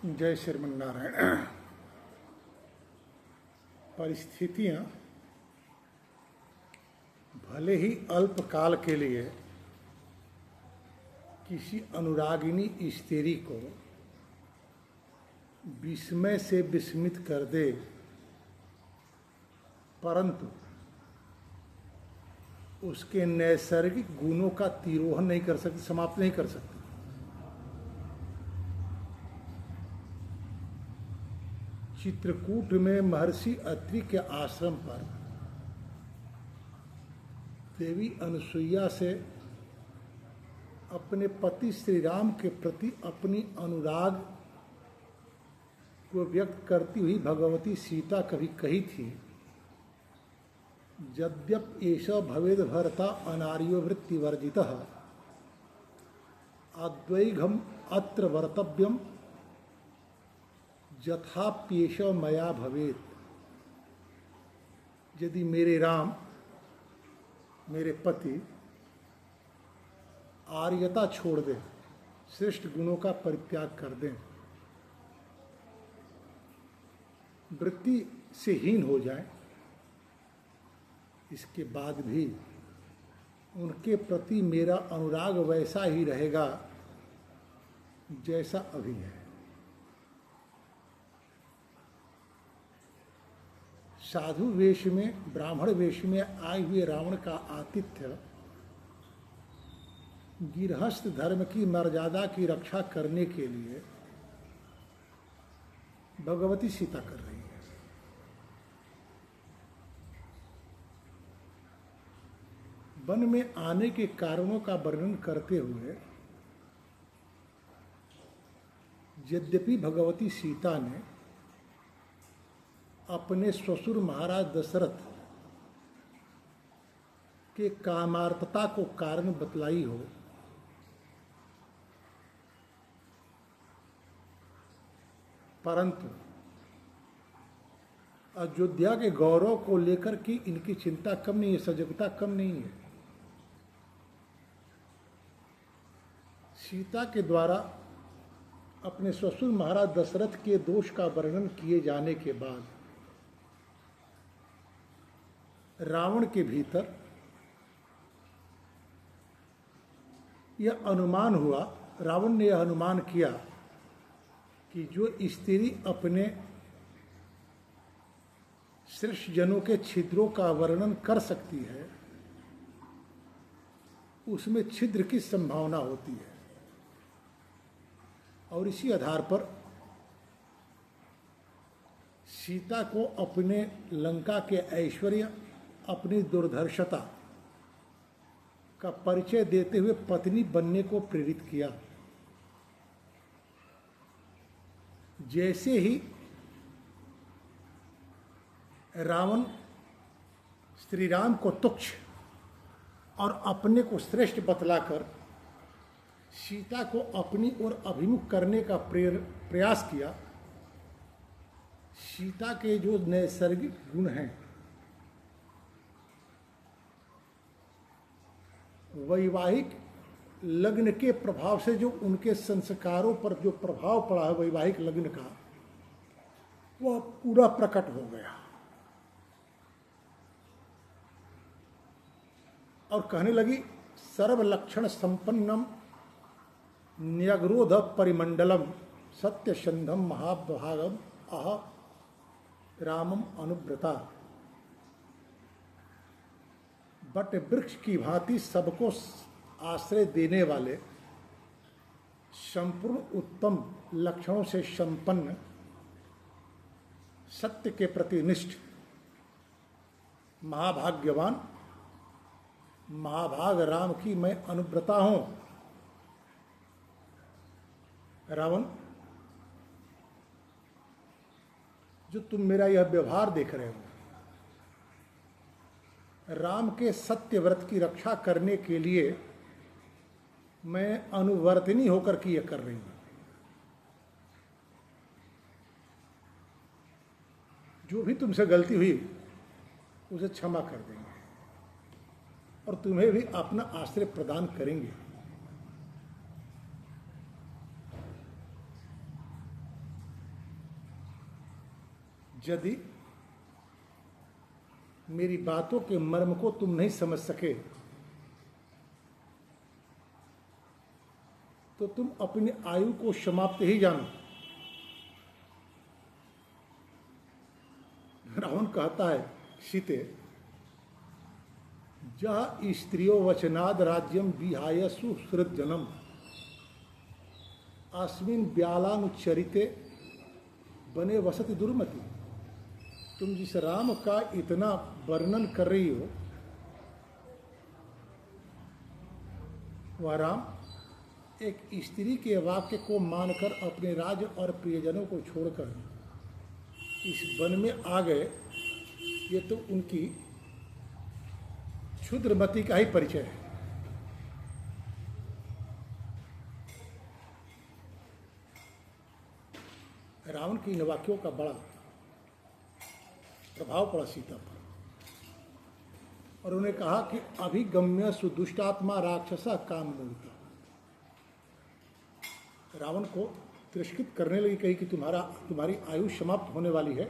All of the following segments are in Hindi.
जय श्रीमन्नारायण। परिस्थितियाँ भले ही अल्पकाल के लिए किसी अनुरागिनी स्त्री को विस्मय से विस्मित कर दे, परंतु उसके नैसर्गिक गुणों का तिरोहन नहीं कर सकती, समाप्त नहीं कर सकती। चित्रकूट में महर्षि अत्रि के आश्रम पर देवी अनुसुईया से अपने पति श्री राम के प्रति अपनी अनुराग को व्यक्त करती हुई भगवती सीता कभी कही थी, यद्यप एष भवेद भरता अनार्यो वृत्तिवर्जितः अद्वैघम अत्र वर्तव्यम यथाप्येष मया भवेत। यदि मेरे राम, मेरे पति आर्यता छोड़ दें, श्रेष्ठ गुणों का परित्याग कर दें, वृत्ति से हीन हो जाए, इसके बाद भी उनके प्रति मेरा अनुराग वैसा ही रहेगा जैसा अभी है। साधु वेश में, ब्राह्मण वेश में आए हुए रावण का आतिथ्य गृहस्थ धर्म की मर्यादा की रक्षा करने के लिए भगवती सीता कर रही है। वन में आने के कारणों का वर्णन करते हुए यद्यपि भगवती सीता ने अपने ससुर महाराज दशरथ के कामार्तता को कारण बतलाई हो, परंतु अयोध्या के गौरव को लेकर के इनकी चिंता कम नहीं है, सजगता कम नहीं है। सीता के द्वारा अपने ससुर महाराज दशरथ के दोष का वर्णन किए जाने के बाद रावण के भीतर यह अनुमान हुआ, रावण ने यह अनुमान किया कि जो स्त्री अपने श्रेष्ठ जनों के छिद्रों का वर्णन कर सकती है, उसमें छिद्र की संभावना होती है, और इसी आधार पर सीता को अपने लंका के ऐश्वर्य, अपनी दुर्धर्षता का परिचय देते हुए पत्नी बनने को प्रेरित किया। जैसे ही रावण श्री राम को तुच्छ और अपने को श्रेष्ठ बतलाकर सीता को अपनी ओर अभिमुख करने का प्रयास किया, सीता के जो नैसर्गिक गुण हैं, वैवाहिक लग्न के प्रभाव से जो उनके संस्कारों पर जो प्रभाव पड़ा है वैवाहिक लग्न का, वह पूरा प्रकट हो गया। और कहने लगी, सर्वलक्षण संपन्नम न्यग्रोध परिमंडलम सत्यशंधम महाभागम अह रामम अनुव्रता। बट वृक्ष की भांति सबको आश्रय देने वाले, संपूर्ण उत्तम लक्षणों से संपन्न, सत्य के प्रति निष्ठ, महाभाग्यवान, महाभाग राम की मैं अनुव्रता हूं। रावण, जो तुम मेरा यह व्यवहार देख रहे हो, राम के सत्य व्रत की रक्षा करने के लिए मैं अनुवर्तिनी होकर के यह कर रही हूं। जो भी तुमसे गलती हुई उसे क्षमा कर देंगे और तुम्हें भी अपना आश्रय प्रदान करेंगे। यदि मेरी बातों के मर्म को तुम नहीं समझ सके तो तुम अपनी आयु को समाप्त ही जानो। रावण कहता है सीते, जह स्त्रियो वचनाद राज्यम विहाय सुसृजनम अस्मिन ब्यालानुचरिते बने वसति दुर्मति। तुम जिस राम का इतना वर्णन कर रही हो, वह राम एक स्त्री के वाक्य को मानकर अपने राज्य और प्रियजनों को छोड़कर इस वन में आ गए। ये तो उनकी क्षुद्रमति का ही परिचय है। रावण की इन वाक्यों का बड़ा प्रभाव पड़ा सीता पर, और उन्हें कहा कि अभिगम्य सुदुष्टात्मा राक्षसा काम मूर्ति। रावण को तिरस्कृत करने लगी, कही कि तुम्हारी आयु समाप्त होने वाली है,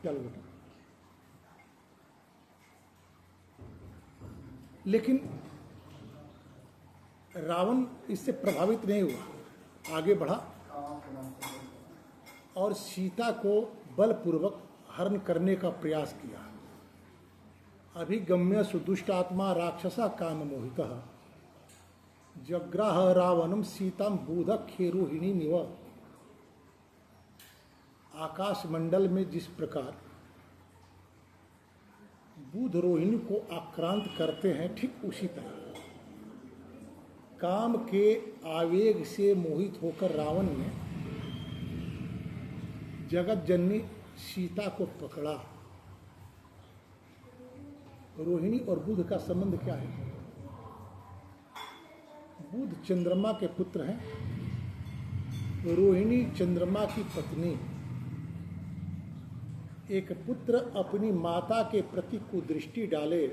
चलो बेटा। लेकिन रावण इससे प्रभावित नहीं हुआ, आगे बढ़ा और सीता को बलपूर्वक हरण करने का प्रयास किया। अभिगम्य सुदुष्टात्मा राक्षसा काम मोहितः जग्राह रावणम सीताम बूध खेरोहिणी निव। आकाश मंडल में जिस प्रकार बूध रोहिणी को आक्रांत करते हैं, ठीक उसी तरह काम के आवेग से मोहित होकर रावण ने जगत जननी सीता को पकड़ा। रोहिणी और बुध का संबंध क्या है? बुध चंद्रमा के पुत्र हैं, रोहिणी चंद्रमा की पत्नी। एक पुत्र अपनी माता के प्रति कुदृष्टि डाले,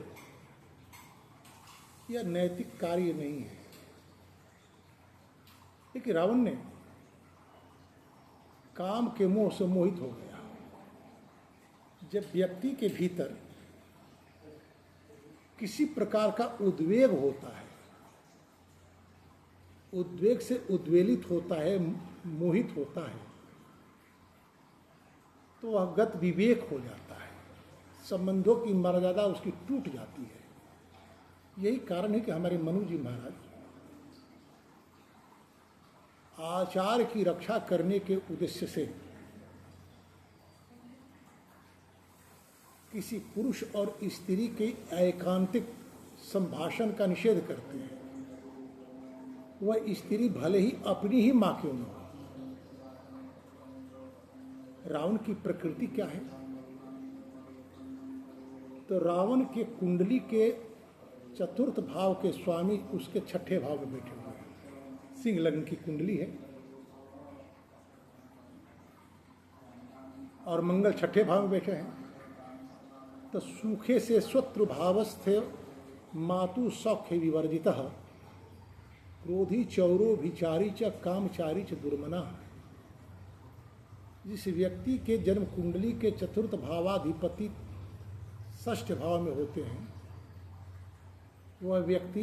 यह नैतिक कार्य नहीं है। लेकिन रावण ने काम के मोह से मोहित हो गया। जब व्यक्ति के भीतर किसी प्रकार का उद्वेग होता है, उद्वेग से उद्वेलित होता है, मोहित होता है, तो वह गत विवेक हो जाता है, संबंधों की मर्यादा उसकी टूट जाती है। यही कारण है कि हमारे मनु जी महाराज आचार की रक्षा करने के उद्देश्य से किसी पुरुष और स्त्री के एकांतिक संभाषण का निषेध करते हैं। वह स्त्री भले ही अपनी ही मां क्यों न हो। रावण की प्रकृति क्या है? तो रावण के कुंडली के चतुर्थ भाव के स्वामी उसके छठे भाव में बैठे हुए हैं। सिंह लग्न की कुंडली है और मंगल छठे भाव में बैठे हैं। तो सूखे से शत्रु भावस्थ मातु सौख्य विवर्जितः क्रोधी चौरो भिचारी च कामचारी च दुर्मना। जिस व्यक्ति के जन्म कुंडली के चतुर्थ भावाधिपति षष्ठ भाव में होते हैं, वह व्यक्ति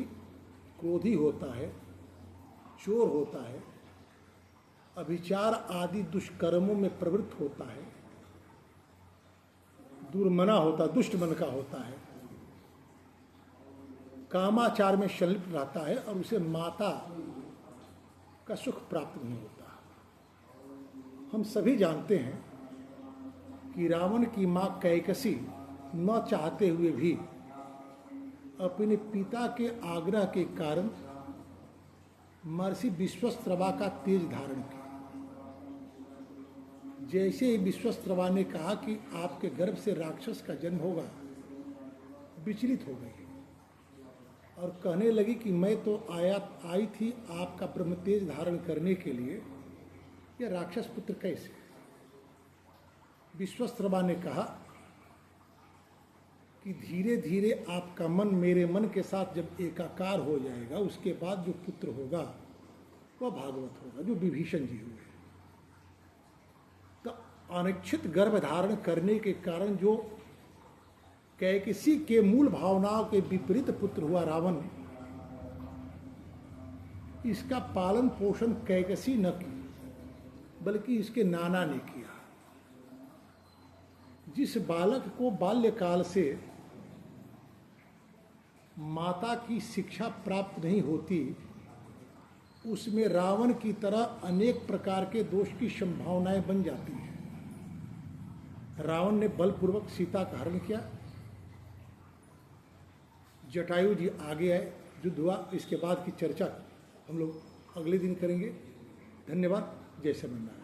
क्रोधी होता है, चोर होता है, अभिचार आदि दुष्कर्मों में प्रवृत्त होता है, दुर्मना होता, दुष्ट मन का होता है, कामाचार में संलिप्त रहता है और उसे माता का सुख प्राप्त नहीं होता। हम सभी जानते हैं कि रावण की मां कैकसी न चाहते हुए भी अपने पिता के आग्रह के कारण महर्षि विश्वस्त्रवा का तेज धारण किया। जैसे ही विश्वस्त्रवा ने कहा कि आपके गर्भ से राक्षस का जन्म होगा, विचलित हो गई और कहने लगी कि मैं तो आई थी आपका ब्रह्म तेज धारण करने के लिए, यह राक्षस पुत्र कैसे? विश्वस्त्रवा ने कहा कि धीरे धीरे आपका मन मेरे मन के साथ जब एकाकार हो जाएगा, उसके बाद जो पुत्र होगा वह भागवत होगा, जो विभीषण जी हुए। तो अनिच्छित गर्भ धारण करने के कारण जो कैकसी के मूल भावनाओं के विपरीत पुत्र हुआ रावण, इसका पालन पोषण कैकसी न की बल्कि इसके नाना ने किया। जिस बालक को बाल्यकाल से माता की शिक्षा प्राप्त नहीं होती, उसमें रावण की तरह अनेक प्रकार के दोष की संभावनाएं बन जाती हैं। रावण ने बलपूर्वक सीता का हरण किया। जटायु जी आगे आए, युद्ध हुआ। इसके बाद की चर्चा हम लोग अगले दिन करेंगे। धन्यवाद। जय श्री राम।